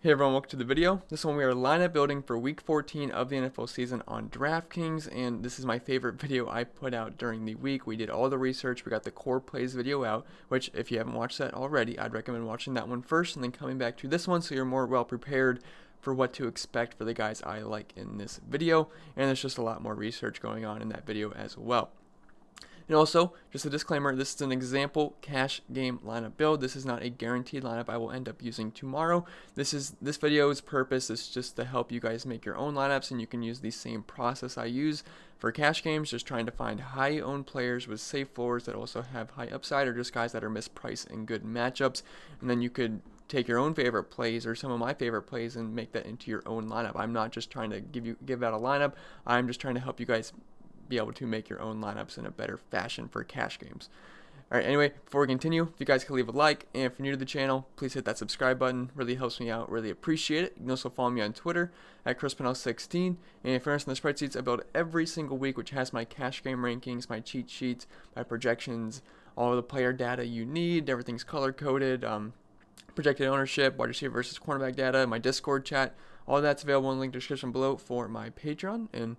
Hey everyone, welcome to the video. This one we are lineup building for week 14 of the NFL season on Draftkings, and this is my favorite video I put out during the week. We did all the research, we got the core plays video out, which if you haven't watched that already, I'd recommend watching that one first and then coming back to this one so you're more well prepared for what to expect for the guys I like in this video, and there's just a lot more research going on in that video as well. And also, just a disclaimer, this is an example cash game lineup build. This is not a guaranteed lineup I will end up using tomorrow. This video's purpose is just to help you guys make your own lineups, and you can use the same process I use for cash games, just trying to find high owned players with safe floors that also have high upside, or just guys that are mispriced in good matchups. And then you could take your own favorite plays or some of my favorite plays and make that into your own lineup. I'm not just trying to give out a lineup. I'm just trying to help you guys be able to make your own lineups in a better fashion for cash games. Alright, anyway, before we continue, if you guys could leave a like, and if you're new to the channel, please hit that subscribe button. Really helps me out, really appreciate it. You can also follow me on Twitter at ChrisPennell16. And if you're interested in the spreadsheets I build every single week, which has my cash game rankings, my cheat sheets, my projections, all of the player data you need. Everything's color coded, projected ownership, wide receiver versus cornerback data, my Discord chat. All that's available in the link description below for my Patreon. And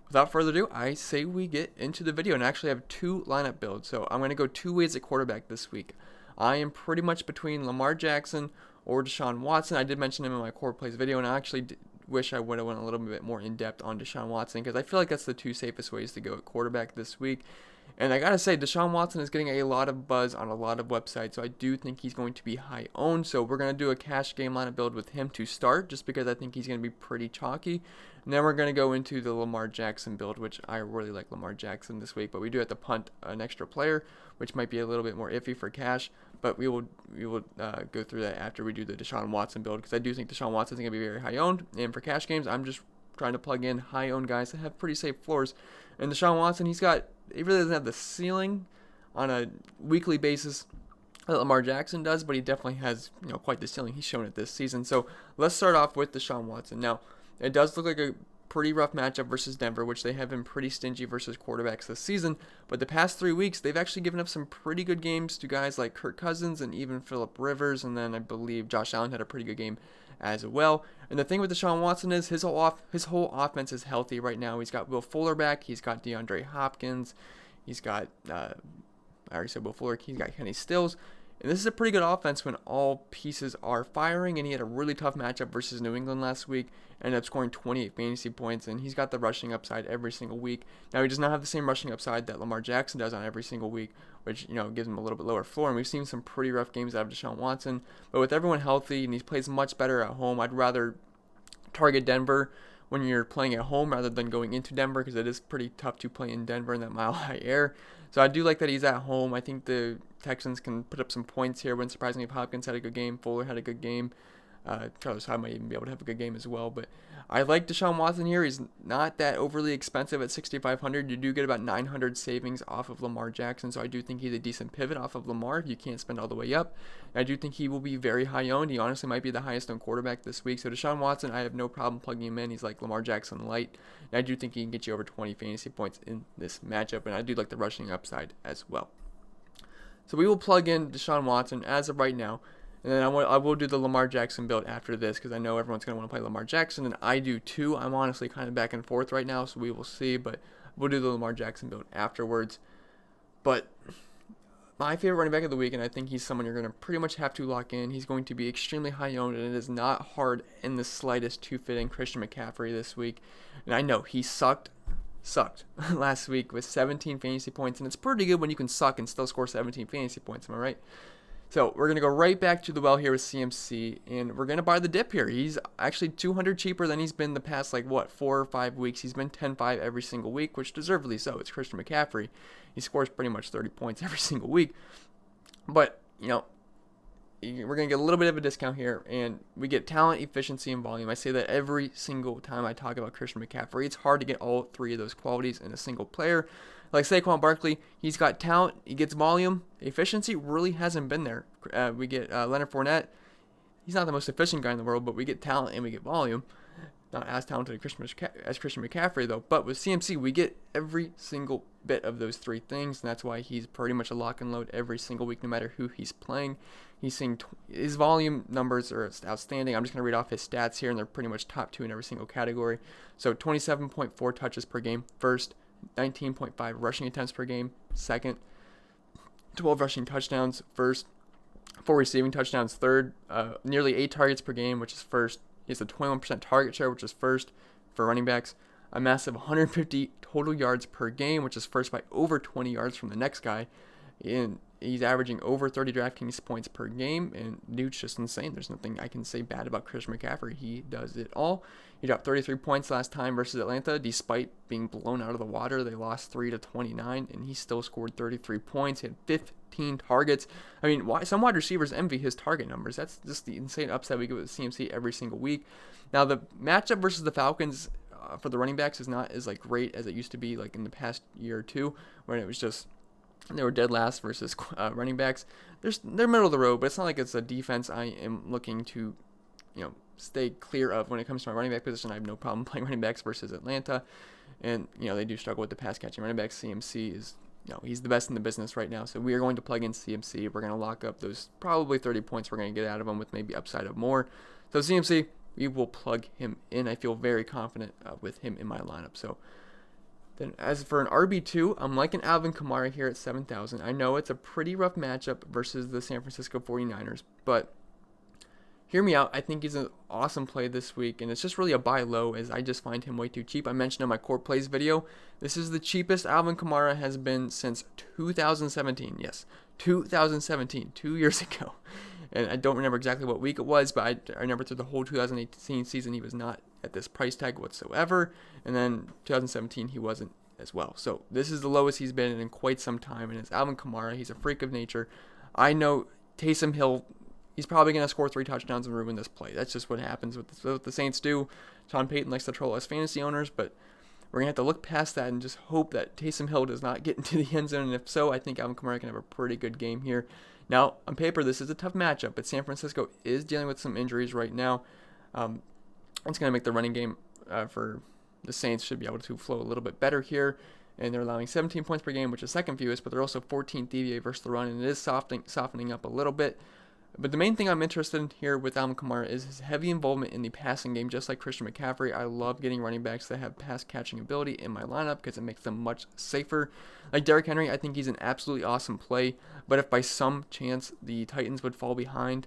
without further ado, I say we get into the video, and I actually have two lineup builds. So I'm going to go two ways at quarterback this week. I am pretty much between Lamar Jackson or Deshaun Watson. I did mention him in my core plays video, and I actually wish I would have went a little bit more in depth on Deshaun Watson, because I feel like that's the two safest ways to go at quarterback this week. And I gotta say, Deshaun Watson is getting a lot of buzz on a lot of websites, so I do think he's going to be high owned. So we're gonna do a cash game lineup build with him to start, just because I think he's gonna be pretty chalky. And then we're gonna go into the Lamar Jackson build, which I really like Lamar Jackson this week, but we do have to punt an extra player, which might be a little bit more iffy for cash. But we will go through that after we do the Deshaun Watson build, because I do think Deshaun Watson is gonna be very high owned. And for cash games, I'm just trying to plug in high owned guys that have pretty safe floors. And Deshaun Watson, he really doesn't have the ceiling on a weekly basis that Lamar Jackson does, but he definitely has, quite the ceiling. He's shown it this season. So let's start off with Deshaun Watson. Now, it does look like a pretty rough matchup versus Denver, which they have been pretty stingy versus quarterbacks this season. But the past 3 weeks, they've actually given up some pretty good games to guys like Kirk Cousins and even Phillip Rivers, and then I believe Josh Allen had a pretty good game as well. And the thing with Deshaun Watson is his whole offense is healthy right now. He's got Will Fuller back. He's got DeAndre Hopkins. He's got, I already said Will Fuller. He's got Kenny Stills. And this is a pretty good offense when all pieces are firing, and he had a really tough matchup versus New England last week, ended up scoring 28 fantasy points, and he's got the rushing upside every single week. Now, he does not have the same rushing upside that Lamar Jackson does on every single week, which, gives him a little bit lower floor, and we've seen some pretty rough games out of Deshaun Watson. But with everyone healthy, and he plays much better at home, I'd rather target Denver when you're playing at home rather than going into Denver, because it is pretty tough to play in Denver in that mile-high air. So I do like that he's at home. I think the Texans can put up some points here. Wouldn't surprise me if Hopkins had a good game, Fuller had a good game. Travis Hyde might even be able to have a good game as well. But I like Deshaun Watson here. He's not that overly expensive at $6,500. You do get about 900 savings off of Lamar Jackson, so I do think he's a decent pivot off of Lamar if you can't spend all the way up. And I do think he will be very high owned. He honestly might be the highest owned quarterback this week. So Deshaun Watson, I have no problem plugging him in. He's like Lamar Jackson light. And I do think he can get you over 20 fantasy points in this matchup, and I do like the rushing upside as well. So we will plug in Deshaun Watson as of right now. And then I will do the Lamar Jackson build after this, because I know everyone's going to want to play Lamar Jackson, and I do too. I'm honestly kind of back and forth right now, so we will see. But we'll do the Lamar Jackson build afterwards. But my favorite running back of the week, and I think he's someone you're going to pretty much have to lock in. He's going to be extremely high owned, and it is not hard in the slightest to fit in Christian McCaffrey this week. And I know he sucked last week with 17 fantasy points, and it's pretty good when you can suck and still score 17 fantasy points. Am I right? So we're going to go right back to the well here with CMC, and we're going to buy the dip here. He's actually 200 cheaper than he's been the past, 4 or 5 weeks. He's been 10-5 every single week, which deservedly so. It's Christian McCaffrey. He scores pretty much 30 points every single week. But, we're going to get a little bit of a discount here, and we get talent, efficiency, and volume. I say that every single time I talk about Christian McCaffrey. It's hard to get all three of those qualities in a single player. Like Saquon Barkley, he's got talent, he gets volume. Efficiency really hasn't been there. We get Leonard Fournette. He's not the most efficient guy in the world, but we get talent and we get volume. Not as talented as Christian McCaffrey, though. But with CMC, we get every single bit of those three things, and that's why he's pretty much a lock and load every single week, no matter who he's playing. He's seeing his volume numbers are outstanding. I'm just going to read off his stats here, and they're pretty much top 2 in every single category. So 27.4 touches per game, first. 19.5 rushing attempts per game, second. 12 rushing touchdowns, first. 4 receiving touchdowns, third. Nearly 8 targets per game, which is first. He has a 21% target share, which is first for running backs. A massive 150 total yards per game, which is first by over 20 yards from the next guy. And he's averaging over 30 DraftKings points per game, and dude's just insane. There's nothing I can say bad about Christian McCaffrey. He does it all. He dropped 33 points last time versus Atlanta, despite being blown out of the water. They lost 3-29, and he still scored 33 points. He had 15 targets. I mean, some wide receivers envy his target numbers. That's just the insane upside we get with CMC every single week. Now, the matchup versus the Falcons for the running backs is not as great as it used to be in the past year or two, when it was just they were dead last versus running backs. They're middle of the road, but it's not like it's a defense I am looking to, stay clear of when it comes to my running back position. I have no problem playing running backs versus Atlanta, and they do struggle with the pass catching running backs. CMC is, he's the best in the business right now. So we are going to plug in CMC. We're going to lock up those probably 30 points we're going to get out of him with maybe upside of more. So CMC, we will plug him in. I feel very confident with him in my lineup. So then as for an RB2, I'm liking ALVIN KAMARA here at 7,000. I know it's a pretty rough matchup versus the San Francisco 49ers, but hear me out. I think he's an awesome play this week, and it's just really a buy low, as I just find him way too cheap. I mentioned in my core plays video, this is the cheapest ALVIN KAMARA has been since 2017. Yes, 2017, 2 years ago. And I don't remember exactly what week it was, but I remember through the whole 2018 season, he was not at this price tag whatsoever. And then 2017, he wasn't as well. So this is the lowest he's been in quite some time, and it's ALVIN KAMARA. He's a freak of nature. I know Taysom Hill, he's probably going to score 3 touchdowns and ruin this play. That's just what happens with what the Saints do. Sean Payton likes to troll us fantasy owners, but we're going to have to look past that and just hope that Taysom Hill does not get into the end zone. And if so, I think ALVIN KAMARA can have a pretty good game here. Now, on paper, this is a tough matchup, but San Francisco is dealing with some injuries right now. It's going to make the running game for the Saints should be able to flow a little bit better here. And they're allowing 17 points per game, which is second fewest, but they're also 14th DVA versus the run, and it is softening up a little bit. But the main thing I'm interested in here with ALVIN KAMARA is his heavy involvement in the passing game, just like Christian McCaffrey. I love getting running backs that have pass catching ability in my lineup because it makes them much safer. Like Derrick Henry, I think he's an absolutely awesome play, but if by some chance the Titans would fall behind,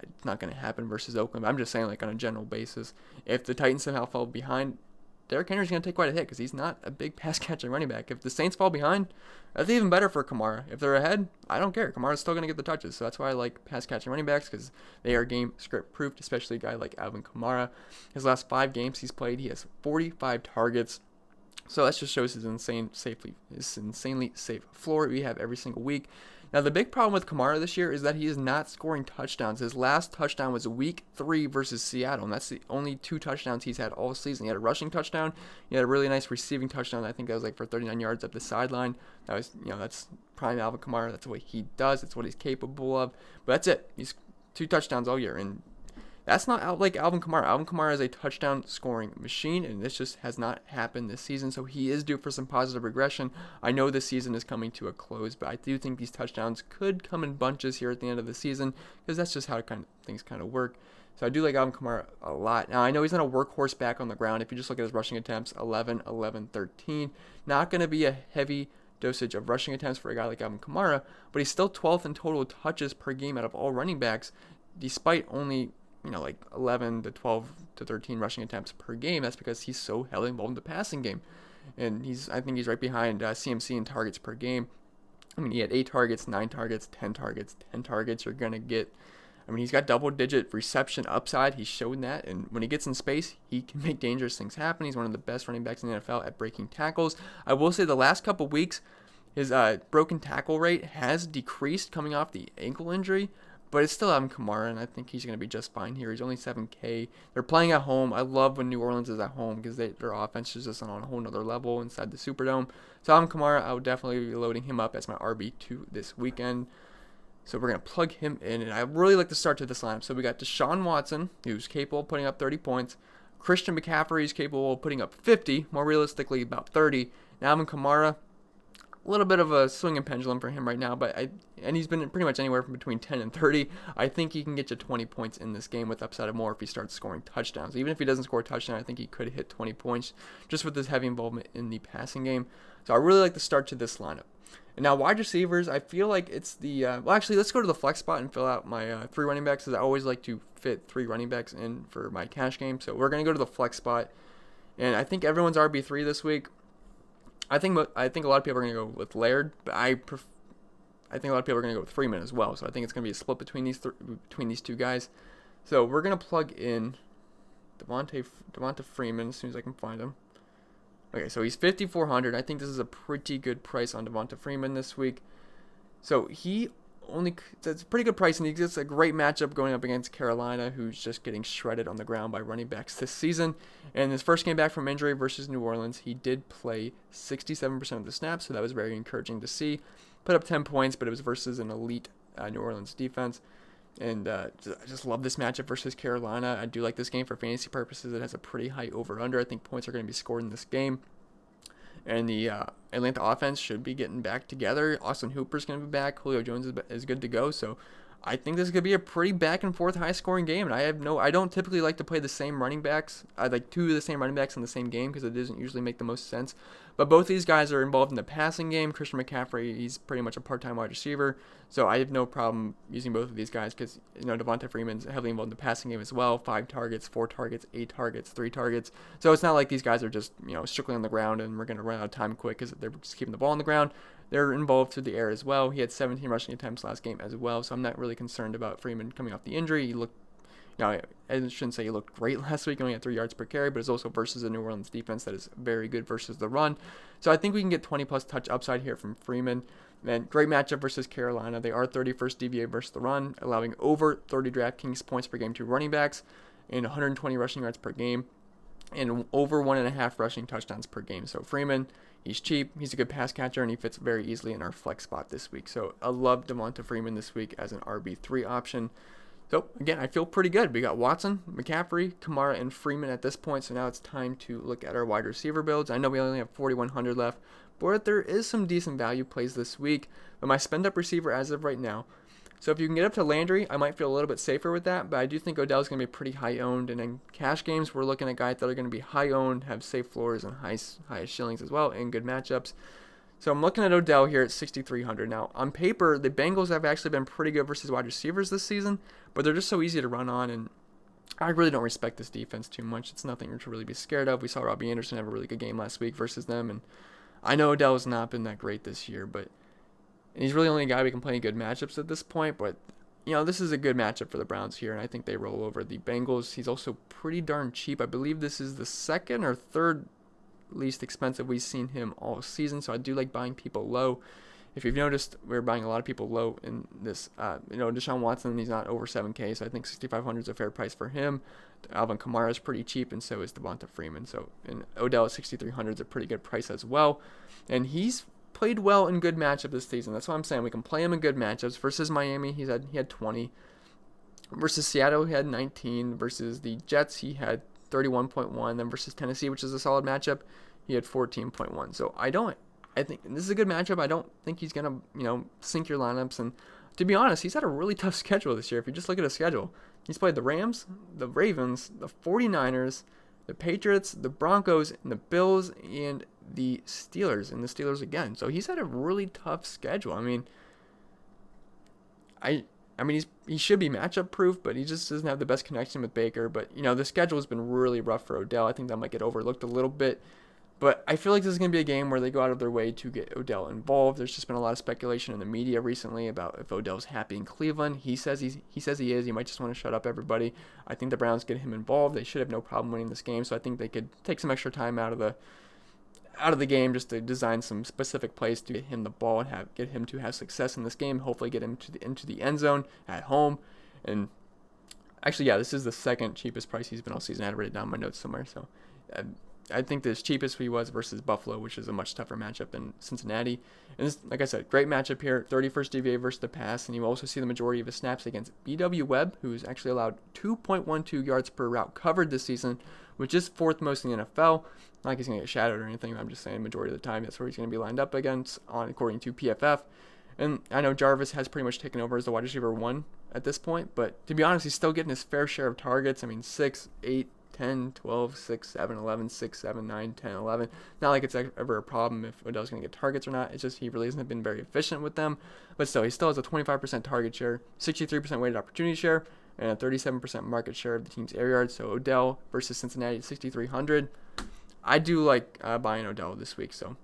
it's not going to happen versus Oakland. I'm just saying, on a general basis, if the Titans somehow fall behind, Derrick Henry's going to take quite a hit because he's not a big pass-catching running back. If the Saints fall behind, that's even better for KAMARA. If they're ahead, I don't care. KAMARA's still going to get the touches. So that's why I like pass-catching running backs, because they are game script-proofed, especially a guy like ALVIN KAMARA. His last 5 games he's played, he has 45 targets. So that just shows his insanely safe floor we have every single week. Now, the big problem with KAMARA this year is that he is not scoring touchdowns. His last touchdown was week 3 versus Seattle, and that's the only 2 touchdowns he's had all season. He had a rushing touchdown. He had a really nice receiving touchdown. I think that was for 39 yards up the sideline. That was, that's prime ALVIN KAMARA. That's what he does. That's what he's capable of. But that's it. He's 2 touchdowns all year, and that's not like ALVIN KAMARA. ALVIN KAMARA is a touchdown scoring machine, and this just has not happened this season, so he is due for some positive regression. I know this season is coming to a close, but I do think these touchdowns could come in bunches here at the end of the season, because that's just how things kind of work. So I do like ALVIN KAMARA a lot. Now, I know he's not a workhorse back on the ground. If you just look at his rushing attempts, 11, 11, 13. Not going to be a heavy dosage of rushing attempts for a guy like ALVIN KAMARA, but he's still 12th in total touches per game out of all running backs, despite only 11 to 12 to 13 rushing attempts per game. That's because he's so heavily involved in the passing game. And I think he's right behind CMC in targets per game. He had 8 targets, 9 targets, 10 targets, 10 targets. You're going to get, he's got double-digit reception upside. He's shown that. And when he gets in space, he can make dangerous things happen. He's one of the best running backs in the NFL at breaking tackles. I will say the last couple weeks, his broken tackle rate has decreased coming off the ankle injury. But it's still ALVIN KAMARA, and I think he's going to be just fine here. He's only 7K. They're playing at home. I love when New Orleans is at home because their offense is just on a whole nother level inside the Superdome. So ALVIN KAMARA, I would definitely be loading him up as my RB2 this weekend. So we're going to plug him in, and I really like the start to this lineup. So we got DESHAUN Watson, who's capable of putting up 30 points. Christian McCaffrey is capable of putting up 50, more realistically about 30. And Alvin Kamara, a little bit of a swinging pendulum for him right now, and he's been pretty much anywhere from between 10 and 30. I think he can get you 20 points in this game with upside of more if he starts scoring touchdowns. Even if he doesn't score a touchdown, I think he could hit 20 points just with his heavy involvement in the passing game. So I really like the start to this lineup. And now wide receivers, I feel like it's the well, actually, let's go to the flex spot and fill out my 3 running backs, because I always like to fit 3 running backs in for my cash game. So we're going to go to the flex spot, and I think everyone's RB3 this week. I think a lot of people are going to go with Laird, but I think a lot of people are going to go with Freeman as well. So I think it's going to be a split between these two guys. So we're going to plug in Devonta Freeman as soon as I can find him. Okay, so he's 5,400. I think this is a pretty good price on Devonta Freeman this week. So that's a pretty good price, and he gets a great matchup going up against Carolina, who's just getting shredded on the ground by running backs this season. And his first game back from injury versus New Orleans, he did play 67% of the snaps, so that was very encouraging to see. Put up 10 points, but it was versus an elite New Orleans defense. And I just love this matchup versus Carolina. I do like this game for fantasy purposes. It has a pretty high over-under. I think points are going to be scored in this game. And the Atlanta offense should be getting back together. Austin Hooper's going to be back. Julio Jones is good to go. So I think this is going to be a pretty back and forth high scoring game. And I don't typically like to play the same running backs. I like 2 of the same running backs in the same game because it doesn't usually make the most sense. But both these guys are involved in the passing game. Christian McCaffrey, he's pretty much a part-time wide receiver. So I have no problem using both of these guys because, Devonta Freeman's heavily involved in the passing game as well. 5 targets, 4 targets, 8 targets, 3 targets. So it's not like these guys are just, strictly on the ground and we're going to run out of time quick because they're just keeping the ball on the ground. They're involved through the air as well. He had 17 rushing attempts last game as well. So I'm not really concerned about Freeman coming off the injury. He looked, I shouldn't say he looked great last week, only at 3 yards per carry, but it's also versus a New Orleans defense that is very good versus the run. So I think we can get 20-plus touch upside here from Freeman. And great matchup versus Carolina. They are 31st DVA versus the run, allowing over 30 DraftKings points per game to running backs and 120 rushing yards per game and over 1.5 rushing touchdowns per game. So Freeman, he's cheap, he's a good pass catcher, and he fits very easily in our flex spot this week. So I love Devonta Freeman this week as an RB3 option. So, again, I feel pretty good. We got Watson, McCaffrey, KAMARA, and Freeman at this point. So now it's time to look at our wide receiver builds. I know we only have 4,100 left, but there is some decent value plays this week. But my spend-up receiver as of right now. So if you can get up to Landry, I might feel a little bit safer with that. But I do think Odell's going to be pretty high-owned. And in cash games, we're looking at guys that are going to be high-owned, have safe floors and highest shillings as well, and good matchups. So I'm looking at Odell here at 6,300. Now, on paper, the Bengals have actually been pretty good versus wide receivers this season, but they're just so easy to run on, and I really don't respect this defense too much. It's nothing to really be scared of. We saw Robbie Anderson have a really good game last week versus them, and I know Odell has not been that great this year, but he's really only a guy we can play in good matchups at this point, but this is a good matchup for the Browns here, and I think they roll over the Bengals. He's also pretty darn cheap. I believe this is the second or third least expensive we've seen him all season, so I do like buying people low. If you've noticed, we're buying a lot of people low in this. Deshaun Watson, he's not over 7K, so I think 6,500 is a fair price for him. Alvin Kamara is pretty cheap, and so is Devonta Freeman. So, and Odell at 6,300 is a pretty good price as well, and he's played well in good matchup this season. That's what I'm saying. We can play him in good matchups. Versus Miami, he had 20. Versus Seattle, he had 19. Versus the Jets, he had 31.1. Then versus Tennessee, which is a solid matchup, he had 14.1. So I think this is a good matchup. I don't think he's gonna sink your lineups. And to be honest, he's had a really tough schedule this year. If you just look at his schedule, he's played the Rams, the Ravens, the 49ers, the Patriots, the Broncos, and the Bills, and the Steelers, and the Steelers again. So he's had a really tough schedule. I mean, he should be matchup proof, but he just doesn't have the best connection with Baker. But the schedule has been really rough for Odell. I think that might get overlooked a little bit. But I feel like this is going to be a game where they go out of their way to get Odell involved. There's just been a lot of speculation in the media recently about if Odell's happy in Cleveland. He says he is. He might just want to shut up everybody. I think the Browns get him involved. They should have no problem winning this game. So I think they could take some extra time out of the game just to design some specific plays to get him the ball and get him to have success in this game. Hopefully get him into the end zone at home. And actually, yeah, this is the second cheapest price he's been all season. I had to write it down in my notes somewhere. So I think the cheapest he was versus Buffalo, which is a much tougher matchup than Cincinnati. And this, like I said, great matchup here. 31st DVA versus the pass, and you also see the majority of his snaps against BW Webb, who's actually allowed 2.12 yards per route covered this season, which is 4th most in the NFL. Not like he's going to get shadowed or anything. I'm just saying majority of the time that's where he's going to be lined up against, according to PFF. And I know Jarvis has pretty much taken over as the wide receiver 1 at this point, but to be honest, he's still getting his fair share of targets. I mean, 6, 8, 10, 12, 6, 7, 11, 6, 7, 9, 10, 11. Not like it's ever a problem if Odell's going to get targets or not. It's just he really hasn't been very efficient with them. But still, he still has a 25% target share, 63% weighted opportunity share, and a 37% market share of the team's air yards. So Odell versus Cincinnati at 6,300. I do like buying Odell this week. So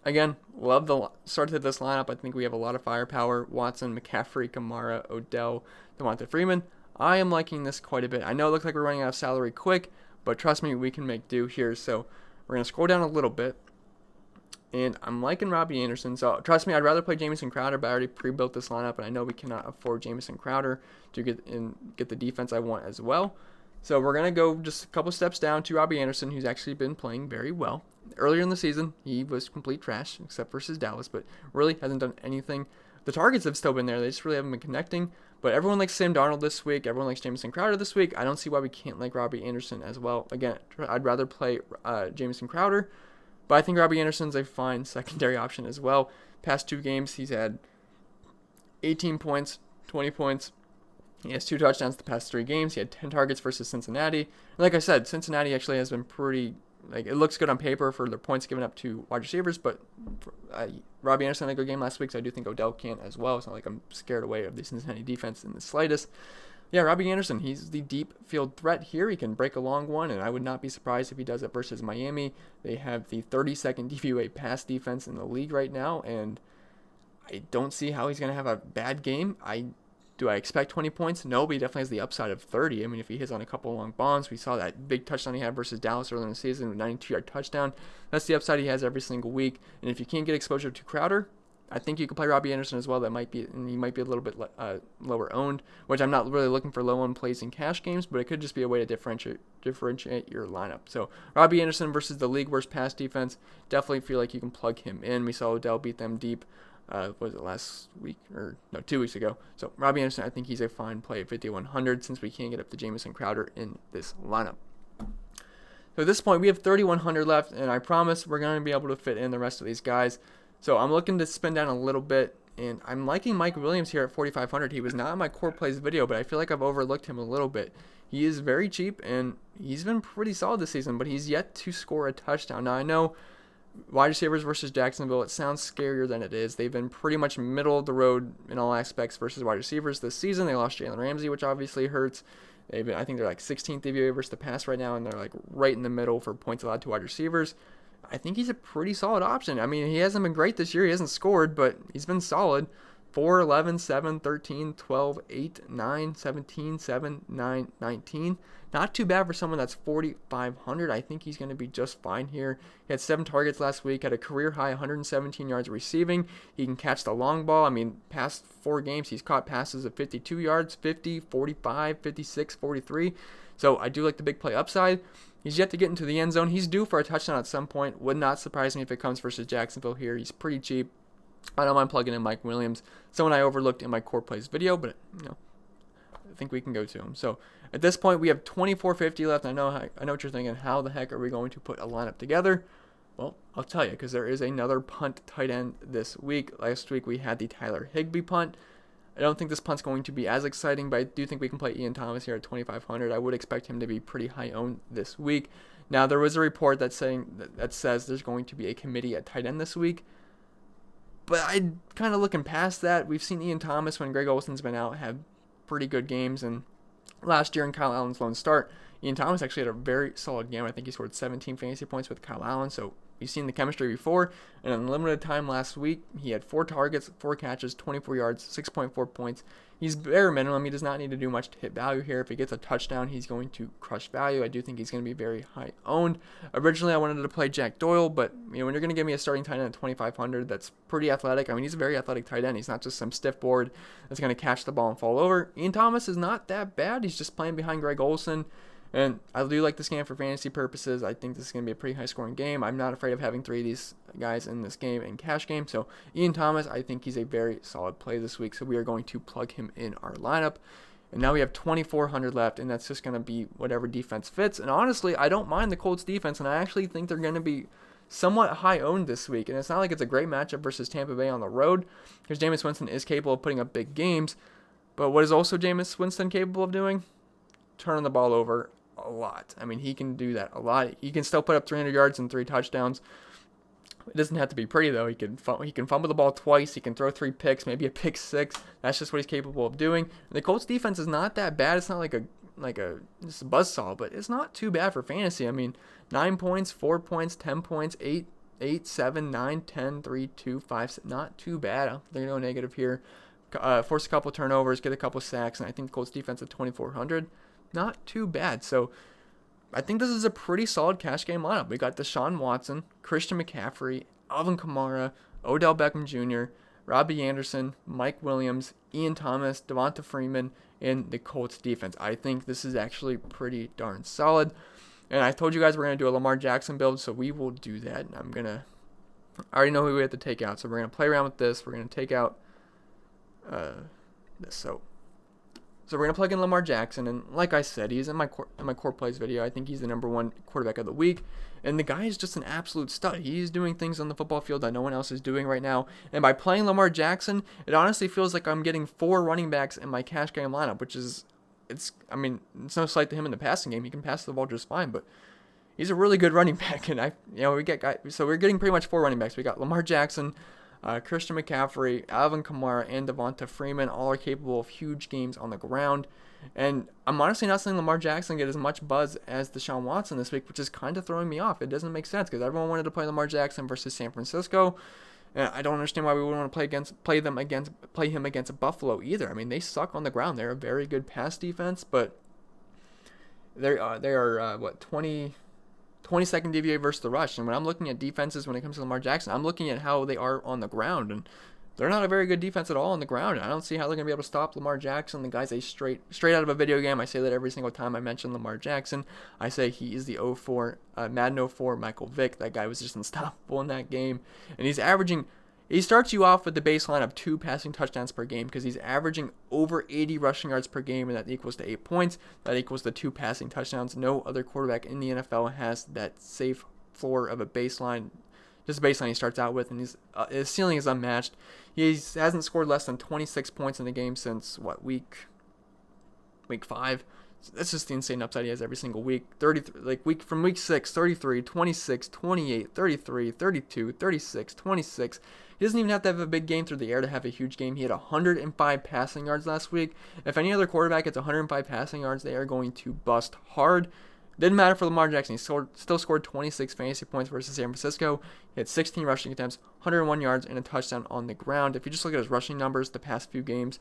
again, love the start to this lineup. I think we have a lot of firepower. Watson, McCaffrey, KAMARA, Odell, DeVonta Freeman. I am liking this quite a bit. I know it looks like we're running out of salary quick, but trust me, we can make do here. So we're going to scroll down a little bit. And I'm liking Robbie Anderson. So trust me, I'd rather play Jamison Crowder, but I already pre-built this lineup, and I know we cannot afford Jamison Crowder to get the defense I want as well. So we're going to go just a couple steps down to Robbie Anderson, who's actually been playing very well. Earlier in the season, he was complete trash, except versus Dallas, but really hasn't done anything. The targets have still been there. They just really haven't been connecting. But everyone likes Sam Darnold this week. Everyone likes Jamison Crowder this week. I don't see why we can't like Robbie Anderson as well. Again, I'd rather play Jamison Crowder, but I think Robbie Anderson's a fine secondary option as well. Past 2 games, he's had 18 points, 20 points. He has 2 touchdowns the past 3 games. He had 10 targets versus Cincinnati. And like I said, Cincinnati actually has been pretty, like, it looks good on paper for their points given up to wide receivers, but Robbie Anderson had a good game last week, so I do think Odell can as well. It's not like I'm scared away of the Cincinnati defense in the slightest. Yeah, Robbie Anderson, he's the deep field threat here. He can break a long one, and I would not be surprised if he does it versus Miami. They have the 32nd DVOA pass defense in the league right now, and I don't see how he's going to have a bad game. Do I expect 20 points? No, but he definitely has the upside of 30. I mean, if he hits on a couple long bombs, we saw that big touchdown he had versus Dallas earlier in the season with a 92-yard touchdown. That's the upside he has every single week. And if you can't get exposure to Crowder, I think you can play Robbie Anderson as well. That might be, and he might be a little bit lower owned, which I'm not really looking for low owned plays in cash games, but it could just be a way to differentiate your lineup. So Robbie Anderson versus the league worst pass defense, definitely feel like you can plug him in. We saw Odell beat them deep. Was it last week or no, 2 weeks ago? So Robbie Anderson, I think he's a fine play at 5,100 since we can't get up to Jamison Crowder in this lineup. So at this point, we have 3,100 left, and I promise we're going to be able to fit in the rest of these guys. So I'm looking to spend down a little bit, and I'm liking Mike Williams here at 4,500. He was not in my core plays video, but I feel like I've overlooked him a little bit. He is very cheap, and he's been pretty solid this season, but he's yet to score a touchdown. Now, I know wide receivers versus Jacksonville, it sounds scarier than it is. They've been pretty much middle of the road in all aspects versus wide receivers this season. They lost Jalen Ramsey, which obviously hurts. I think they're like 16th DVOA versus the pass right now, and they're like right in the middle for points allowed to wide receivers. I think he's a pretty solid option. I mean, he hasn't been great this year. He hasn't scored, but he's been solid. 4, 11, 7, 13, 12, 8, 9, 17, 7, 9, 19. Not too bad for someone that's 4,500. I think he's going to be just fine here. He had 7 targets last week, had a career high 117 yards receiving. He can catch the long ball. I mean, past 4 games, he's caught passes of 52 yards, 50, 45, 56, 43. So I do like the big play upside. He's yet to get into the end zone. He's due for a touchdown at some point. Would not surprise me if it comes versus Jacksonville here. He's pretty cheap. I don't mind plugging in Mike Williams, someone I overlooked in my core plays video, but I think we can go to him. So at this point, we have 2450 left. I know what you're thinking. How the heck are we going to put a lineup together? Well, I'll tell you, because there is another punt tight end this week. Last week we had the Tyler Higbee punt. I don't think this punt's going to be as exciting, but I do think we can play Ian Thomas here at 2,500. I would expect him to be pretty high owned this week. Now, there was a report that says there's going to be a committee at tight end this week. But I'm kind of looking past that. We've seen Ian Thomas, when Greg Olsen's been out, have pretty good games. And last year in Kyle Allen's lone start, Ian Thomas actually had a very solid game. I think he scored 17 fantasy points with Kyle Allen. So you've seen the chemistry before. And in limited time last week, he had 4 targets, 4 catches, 24 yards, 6.4 points. He's bare minimum. He does not need to do much to hit value here. If he gets a touchdown, he's going to crush value. I do think he's going to be very high owned. Originally, I wanted to play Jack Doyle, but when you're going to give me a starting tight end at 2,500, that's pretty athletic. I mean, he's a very athletic tight end. He's not just some stiff board that's going to catch the ball and fall over. Ian Thomas is not that bad. He's just playing behind Greg Olsen. And I do like this game for fantasy purposes. I think this is going to be a pretty high-scoring game. I'm not afraid of having 3 of these guys in this game in cash game. So Ian Thomas, I think he's a very solid play this week. So we are going to plug him in our lineup. And now we have 2,400 left, and that's just going to be whatever defense fits. And honestly, I don't mind the Colts defense, and I actually think they're going to be somewhat high-owned this week. And it's not like it's a great matchup versus Tampa Bay on the road, because Jameis Winston is capable of putting up big games. But what is also Jameis Winston capable of doing? Turning the ball over a lot. I mean, he can do that a lot. He can still put up 300 yards and 3 touchdowns. It doesn't have to be pretty, though. He can fumble the ball twice. He can throw 3 picks, maybe a pick 6. That's just what he's capable of doing. And the Colts defense is not that bad. It's not like a just a buzzsaw, but it's not too bad for fantasy. I mean, 9 points, 4 points, 10 points, 8, 7, 9, 10, 3, 2, 5, 6. Not too bad. I don't think no negative here. Force a couple turnovers, get a couple sacks, and I think the Colts defense at 2,400. Not too bad. So I think this is a pretty solid cash game lineup. We got DeShaun Watson, Christian McCaffrey, Alvin Kamara, Odell Beckham Jr., Robbie Anderson, Mike Williams, Ian Thomas, Devonta Freeman, and the Colts defense. I think this is actually pretty darn solid. And I told you guys we're going to do a Lamar Jackson build, so we will do that. And I already know who we have to take out, so we're going to play around with this. We're going to take out this. So we're going to plug in Lamar Jackson, and like I said, he's in my core plays video. I think he's the #1 quarterback of the week, and the guy is just an absolute stud. He's doing things on the football field that no one else is doing right now, and by playing Lamar Jackson, it honestly feels like I'm getting 4 running backs in my cash game lineup, which is, it's no slight to him in the passing game. He can pass the ball just fine, but he's a really good running back, and we're getting pretty much 4 running backs. We got Lamar Jackson, Christian McCaffrey, Alvin Kamara, and Devonta Freeman. All are capable of huge games on the ground. And I'm honestly not seeing Lamar Jackson get as much buzz as Deshaun Watson this week, which is kind of throwing me off. It doesn't make sense because everyone wanted to play Lamar Jackson versus San Francisco. And I don't understand why we wouldn't want to play him against Buffalo either. I mean, they suck on the ground. They're a very good pass defense, but they are 22nd DVA versus the rush. And when I'm looking at defenses when it comes to Lamar Jackson, I'm looking at how they are on the ground, and they're not a very good defense at all on the ground. I don't see how they're going to be able to stop Lamar Jackson. The guy's a straight out of a video game. I say that every single time I mention Lamar Jackson. I say he is the Madden 04 Michael Vick. That guy was just unstoppable in that game. And he starts you off with the baseline of 2 passing touchdowns per game because he's averaging over 80 rushing yards per game, and that equals to 8 points. That equals to 2 passing touchdowns. No other quarterback in the NFL has that safe floor of a baseline. Just a baseline he starts out with, and his ceiling is unmatched. He hasn't scored less than 26 points in the game since, week 5. That's just the insane upside he has every single week. From week 6, 33, 26, 28, 33, 32, 36, 26. He doesn't even have to have a big game through the air to have a huge game. He had 105 passing yards last week. If any other quarterback gets 105 passing yards, they are going to bust hard. Didn't matter for Lamar Jackson. He still scored 26 fantasy points versus San Francisco. He had 16 rushing attempts, 101 yards, and a touchdown on the ground. If you just look at his rushing numbers the past few games,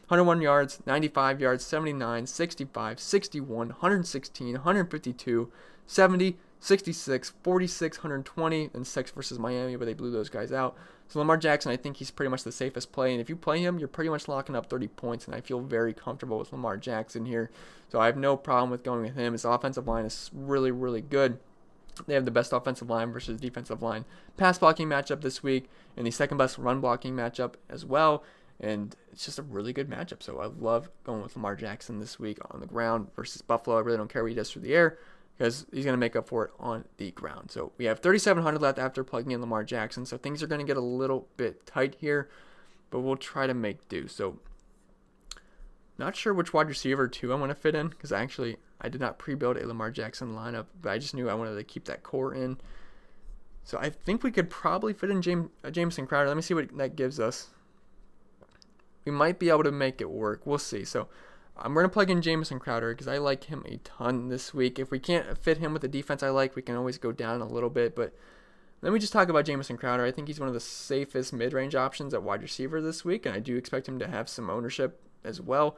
101 yards, 95 yards, 79, 65, 61, 116, 152, 70, 66, 46, 120, and 6 versus Miami, but they blew those guys out. So Lamar Jackson, I think he's pretty much the safest play, and if you play him, you're pretty much locking up 30 points, and I feel very comfortable with Lamar Jackson here. So I have no problem with going with him. His offensive line is really, really good. They have the best offensive line versus defensive line pass blocking matchup this week, and the second best run blocking matchup as well. And it's just a really good matchup. So I love going with Lamar Jackson this week on the ground versus Buffalo. I really don't care what he does through the air because he's going to make up for it on the ground. So we have 3,700 left after plugging in Lamar Jackson. So things are going to get a little bit tight here, but we'll try to make do. So not sure which wide receiver 2 I want to fit in because I did not pre-build a Lamar Jackson lineup, but I just knew I wanted to keep that core in. So I think we could probably fit in Jamison Crowder. Let me see what that gives us. We might be able to make it work. We'll see. So I'm going to plug in Jamison Crowder because I like him a ton this week. If we can't fit him with the defense I like, we can always go down a little bit. But let me just talk about Jamison Crowder. I think he's one of the safest mid-range options at wide receiver this week, and I do expect him to have some ownership as well.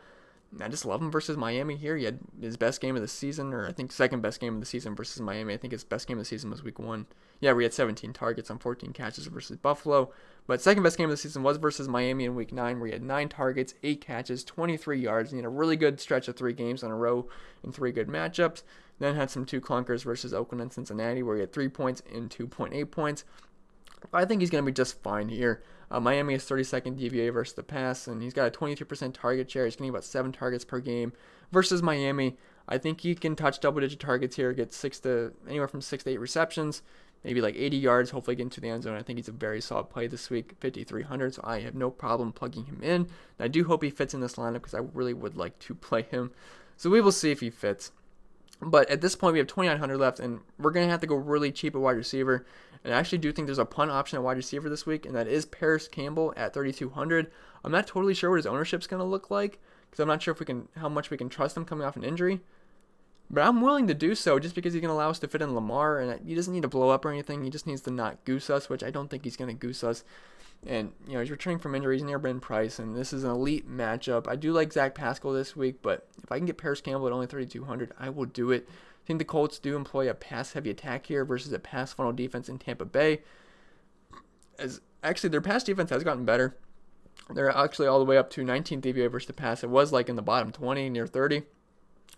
I just love him versus Miami here. He had his best game of the season, or I think second best game of the season versus Miami. I think his best game of the season was week 1. Yeah, we had 17 targets on 14 catches versus Buffalo. But second best game of the season was versus Miami in week 9, where he had 9 targets, 8 catches, 23 yards. And he had a really good stretch of 3 games in a row and 3 good matchups. Then had some 2 clunkers versus Oakland and Cincinnati, where he had 3 points and 2.8 points. I think he's going to be just fine here. Miami is 32nd DVA versus the pass, and he's got a 23% target share. He's getting about 7 targets per game versus Miami. I think he can touch double-digit targets here, get anywhere from 6 to 8 receptions, maybe like 80 yards, hopefully get into the end zone. I think he's a very solid play this week, 5,300, so I have no problem plugging him in. And I do hope he fits in this lineup because I really would like to play him. So we will see if he fits. But at this point, we have 2,900 left, and we're going to have to go really cheap at wide receiver. And I actually do think there's a punt option at wide receiver this week, and that is Parris Campbell at 3,200. I'm not totally sure what his ownership's going to look like, because I'm not sure how much we can trust him coming off an injury. But I'm willing to do so just because he's going to allow us to fit in Lamar, and he doesn't need to blow up or anything. He just needs to not goose us, which I don't think he's going to goose us. And, he's returning from injuries, near Ben Price, and this is an elite matchup. I do like Zach Pascal this week, but if I can get Parris Campbell at only 3,200, I will do it. I think the Colts do employ a pass-heavy attack here versus a pass-funnel defense in Tampa Bay. Actually, their pass defense has gotten better. They're actually all the way up to 19th DVA versus the pass. It was like in the bottom 20, near 30.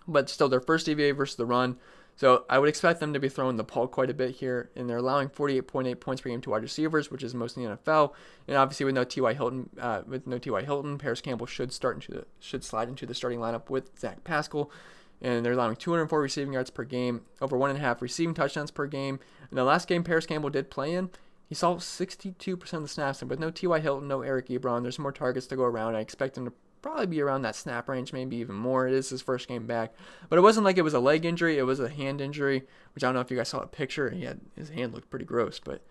But still, their first DVA versus the run. So I would expect them to be throwing the ball quite a bit here, and they're allowing 48.8 points per game to wide receivers, which is most in the NFL. And obviously, with no T.Y. Hilton, Parris Campbell should slide into the starting lineup with Zach Pascal. And they're allowing 204 receiving yards per game, over 1.5 receiving touchdowns per game. In the last game Parris Campbell did play in, he saw 62% of the snaps, and with no T.Y. Hilton, no Eric Ebron, there's more targets to go around. I expect him to probably be around that snap range, maybe even more. It is his first game back. But it wasn't like it was a leg injury. It was a hand injury, which I don't know if you guys saw a picture. His hand looked pretty gross. But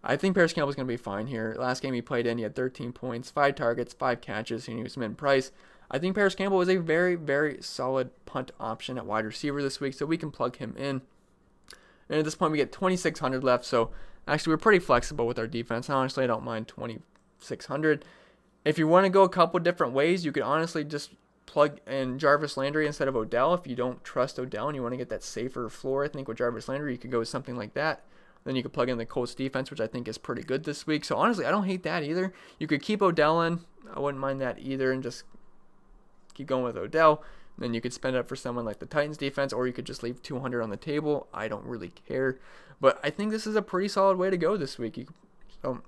I think Parris Campbell's going to be fine here. Last game he played in, he had 13 points, 5 targets, 5 catches, and he was mid-price. I think Parris Campbell is a very, very solid punt option at wide receiver this week, so we can plug him in. And at this point, we get 2,600 left, so actually we're pretty flexible with our defense. Honestly, I don't mind 2,600. If you want to go a couple different ways, you could honestly just plug in Jarvis Landry instead of Odell. If you don't trust Odell and you want to get that safer floor, I think with Jarvis Landry, you could go with something like that. Then you could plug in the Colts defense, which I think is pretty good this week. So honestly, I don't hate that either. You could keep Odell in. I wouldn't mind that either, and just keep going with Odell. Then you could spend it for someone like the Titans defense, or you could just leave 200 on the table. I don't really care. But I think this is a pretty solid way to go this week. So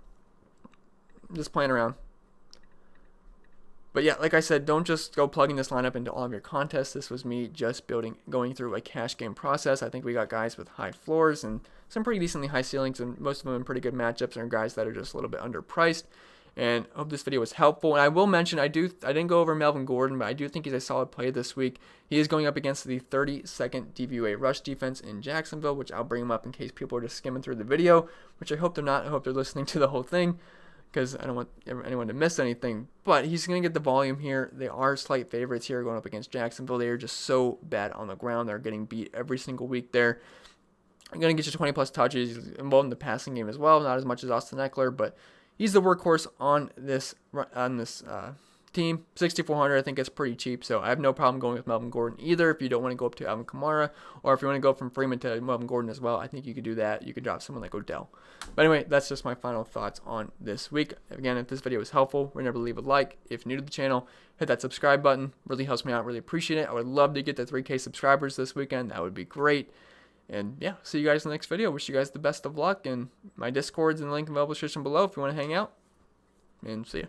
just playing around. But yeah, like I said, don't just go plugging this lineup into all of your contests. This was me just going through a cash game process. I think we got guys with high floors and some pretty decently high ceilings, and most of them in pretty good matchups, and guys that are just a little bit underpriced. And I hope this video was helpful. And I will mention, I didn't go over Melvin Gordon, but I do think he's a solid play this week. He is going up against the 32nd DVOA rush defense in Jacksonville, which I'll bring him up in case people are just skimming through the video, which I hope they're not. I hope they're listening to the whole thing, because I don't want anyone to miss anything. But he's going to get the volume here. They are slight favorites here going up against Jacksonville. They are just so bad on the ground. They're getting beat every single week there. I'm going to get you 20-plus touches. He's involved in the passing game as well. Not as much as Austin Eckler, but he's the workhorse on this team. 6,400, I think it's pretty cheap, so I have no problem going with Melvin Gordon either. If you don't want to go up to Alvin Kamara, or if you want to go from Freeman to Melvin Gordon as well, I think you could do that. You could drop someone like Odell. But anyway, that's just my final thoughts on this week. Again, if this video was helpful, remember to leave a like. If you're new to the channel, hit that subscribe button. Really helps me out. Really appreciate it. I would love to get to 3K subscribers this weekend. That would be great. And yeah, see you guys in the next video. Wish you guys the best of luck. And my Discord's in the link in the description below if you want to hang out. And see ya.